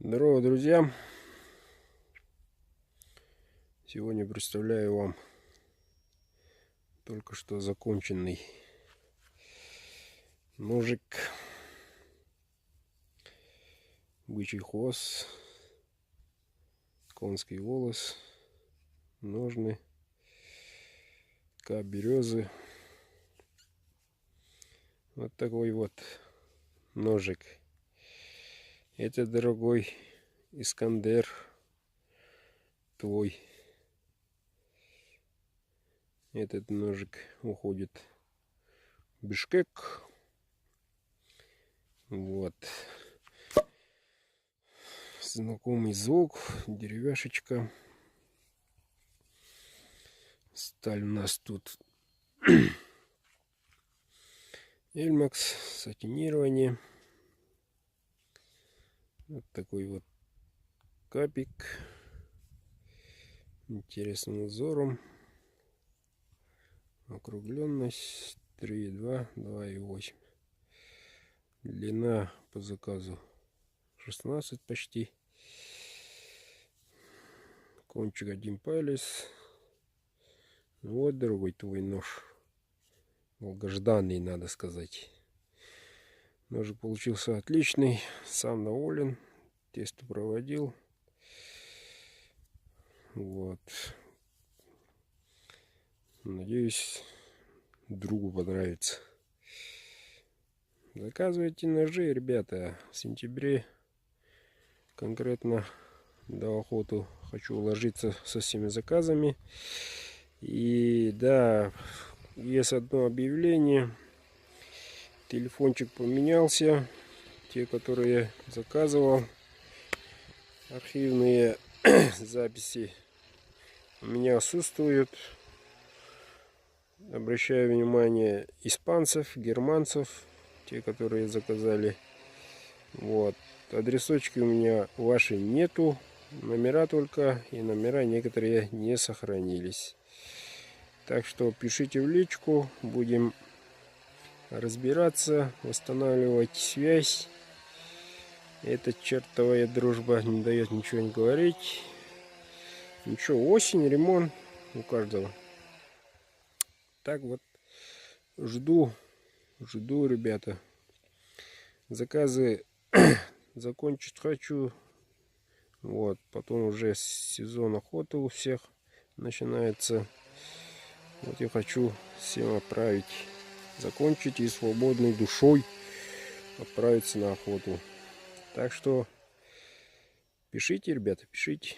Здорово, друзья! Сегодня представляю вам только что законченный ножик, бычий хвост, конский волос, ножны, кап березы. Вот такой вот ножик. Это, дорогой Искандер, твой. Этот ножик уходит в Бишкек. Вот. Знакомый звук, деревяшечка. Сталь у нас тут Эльмакс, сатинирование. Вот такой вот капик. Интересным узором. Округленность 3,2, 2,8. Длина по заказу 16 почти. Кончик 1 палец. Вот, дорогой твой нож. Долгожданный, надо сказать. Ножик получился отличный. Сам доволен. Тесто проводил. Вот. Надеюсь, другу понравится. Заказывайте ножи, ребята. В сентябре конкретно до охоту хочу уложиться со всеми заказами. И да, есть одно объявление. Телефончик поменялся. Те, которые я заказывал, архивные записи у меня отсутствуют. Обращаю внимание испанцев, германцев, те, которые заказали. Вот. Адресочки у меня ваши нету. Номера только. И номера некоторые не сохранились. Так что пишите в личку. Будем разбираться, восстанавливать связь. Эта чертовая дружба не дает ничего не говорить. Ничего, осень, ремонт у каждого. Так вот, жду, ребята. Заказы закончить хочу. Вот, потом уже сезон охоты у всех начинается. Вот я хочу всем отправить, закончить и свободной душой отправиться на охоту. Так что пишите, ребята, пишите.